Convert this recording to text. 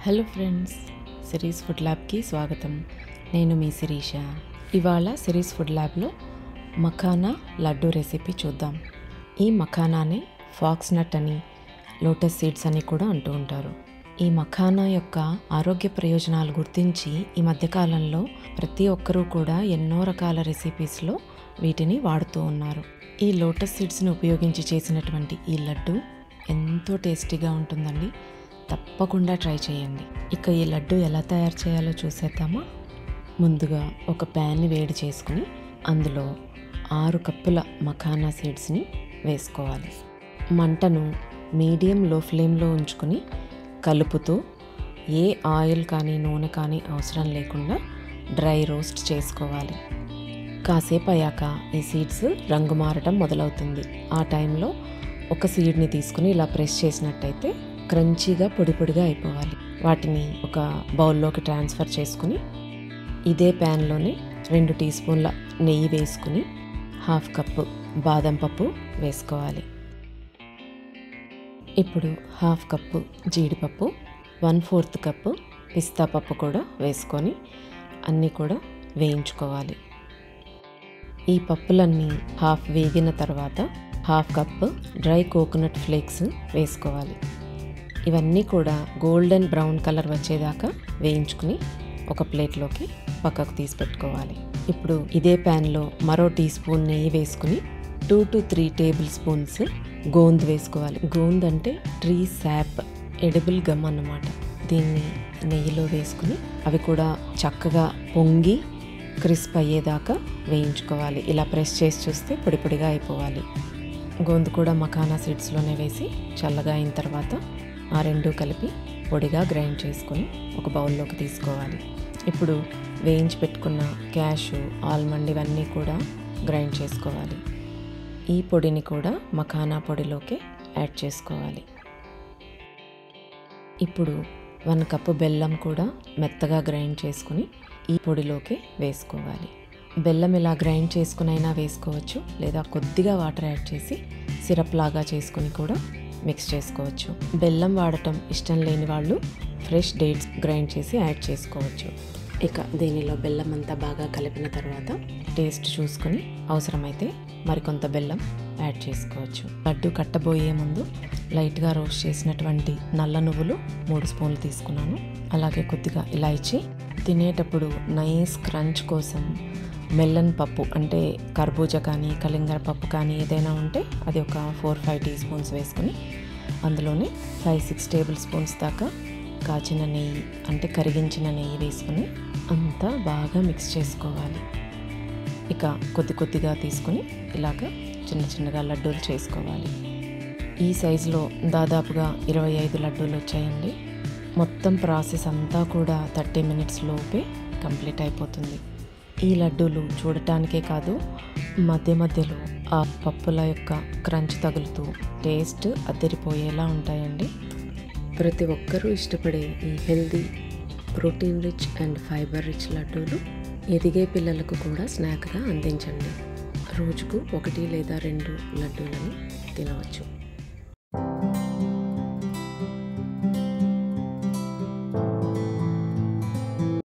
Hello friends, series food ల్యాబ్కి స్వాగతం. నేను మీ శిరీష. ఇవాళ సిరీస్ ఫుడ్ ల్యాబ్లో మఖానా లడ్డు రెసిపీ చూద్దాం. ఈ మఖానాని ఫాక్స్ నట్ అని, లోటస్ సీడ్స్ అని కూడా అంటూ ఉంటారు. ఈ మఖానా యొక్క ఆరోగ్య ప్రయోజనాలు గుర్తించి ఈ మధ్యకాలంలో ప్రతి ఒక్కరూ కూడా ఎన్నో రకాల రెసిపీస్లో వీటిని వాడుతూ ఉన్నారు. ఈ లోటస్ సీడ్స్ని ఉపయోగించి చేసినటువంటి ఈ లడ్డు ఎంతో టేస్టీగా ఉంటుందండి. తప్పకుండా ట్రై చేయండి. ఇక ఈ లడ్డు ఎలా తయారు చేయాలో చూసేద్దామా? ముందుగా ఒక ప్యాన్ని వేడి చేసుకుని అందులో 6 కప్పుల మఖానా సీడ్స్ని వేసుకోవాలి. మంటను మీడియం లో ఫ్లేమ్లో ఉంచుకొని కలుపుతూ ఏ ఆయిల్ కానీ నూనె కానీ అవసరం లేకుండా డ్రై రోస్ట్ చేసుకోవాలి. కాసేపు అయ్యాక ఈ సీడ్స్ రంగు మారటం మొదలవుతుంది. ఆ టైంలో ఒక సీడ్ని తీసుకుని ఇలా ప్రెస్ చేసినట్టయితే క్రంచీగా పొడి పొడిగా అయిపోవాలి. వాటిని ఒక బౌల్లోకి ట్రాన్స్ఫర్ చేసుకుని ఇదే ప్యాన్లోనే 2 టీ స్పూన్ల నెయ్యి వేసుకుని 1/2 కప్పు బాదం పప్పు వేసుకోవాలి. ఇప్పుడు 1/2 కప్పు జీడిపప్పు, 1/4 కప్పు పిస్తా పప్పు కూడా వేసుకొని అన్నీ కూడా వేయించుకోవాలి. ఈ పప్పులన్నీ హాఫ్ వేగిన తర్వాత 1/2 కప్పు డ్రై కోకోనట్ ఫ్లేక్స్ వేసుకోవాలి. ఇవన్నీ కూడా గోల్డెన్ బ్రౌన్ కలర్ వచ్చేదాకా వేయించుకుని ఒక ప్లేట్లోకి పక్కకు తీసి పెట్టుకోవాలి. ఇప్పుడు ఇదే ప్యాన్లో మరో టీ స్పూన్ నెయ్యి వేసుకుని 2 to 3 టేబుల్ స్పూన్స్ గోంద్ వేసుకోవాలి. గోంద్ అంటే ట్రీ శాప్, ఎడిబుల్ గమ్ అన్నమాట. దీన్ని నెయ్యిలో వేసుకుని అవి కూడా చక్కగా పొంగి క్రిస్ప్ అయ్యేదాకా వేయించుకోవాలి. ఇలా ప్రెస్ చేసి చూస్తే పొడి పొడిగా అయిపోవాలి. గోంద్ కూడా మఖానా సీడ్స్లోనే వేసి చల్లగా అయిన తర్వాత ఆ రెండు కలిపి పొడిగా గ్రైండ్ చేసుకొని ఒక బౌల్లోకి తీసుకోవాలి. ఇప్పుడు వేయించి పెట్టుకున్న క్యాషు, ఆల్మండ్ ఇవన్నీ కూడా గ్రైండ్ చేసుకోవాలి. ఈ పొడిని కూడా మఖానా పొడిలోకి యాడ్ చేసుకోవాలి. ఇప్పుడు 1 కప్పు బెల్లం కూడా మెత్తగా గ్రైండ్ చేసుకుని ఈ పొడిలోకి వేసుకోవాలి. బెల్లం ఇలా గ్రైండ్ చేసుకునైనా వేసుకోవచ్చు, లేదా కొద్దిగా వాటర్ యాడ్ చేసి సిరప్ లాగా చేసుకుని కూడా మిక్స్ చేసుకోవచ్చు. బెల్లం వాడటం ఇష్టం లేని వాళ్ళు ఫ్రెష్ డేట్స్ గ్రైండ్ చేసి యాడ్ చేసుకోవచ్చు. ఇక దీనిలో బెల్లం అంతా బాగా కలిపిన తర్వాత టేస్ట్ చూసుకొని అవసరమైతే మరికొంత బెల్లం యాడ్ చేసుకోవచ్చు. లడ్డు కట్టబోయే ముందు లైట్గా రోస్ట్ చేసినటువంటి నల్ల నువ్వులు 3 స్పూన్లు తీసుకున్నాను. అలాగే కొద్దిగా ఇలాచీ. తినేటప్పుడు నైస్ క్రంచ్ కోసం మెల్లన్ పప్పు అంటే కర్బూజా కానీ కలింగర పప్పు కానీ ఏదైనా ఉంటే అది ఒక 4-5 టీ స్పూన్స్ వేసుకుని అందులోనే 5-6 టేబుల్ స్పూన్స్ దాకా కాచిన నెయ్యి అంటే కరిగించిన నెయ్యి వేసుకుని అంతా బాగా మిక్స్ చేసుకోవాలి. ఇక కొద్ది కొద్దిగా తీసుకుని ఇలాగ చిన్న చిన్నగా లడ్డూలు చేసుకోవాలి. ఈ సైజులో దాదాపుగా 25 లడ్డూలు వచ్చాయండి. మొత్తం ప్రాసెస్ అంతా కూడా 30 మినిట్స్ లోపే కంప్లీట్ అయిపోతుంది. ఈ లడ్డూలు చూడటానికే కాదు, మధ్య మధ్యలో ఆ పప్పుల యొక్క క్రంచ్ తగులుతూ టేస్ట్ అద్దరిపోయేలా ఉంటాయండి. ప్రతి ఒక్కరూ ఇష్టపడే ఈ healthy, protein rich and fibre rich లడ్డూలు ఎదిగే పిల్లలకు కూడా స్నాక్గా అందించండి. రోజుకు 1 లేదా 2 లడ్డూలను తినవచ్చు.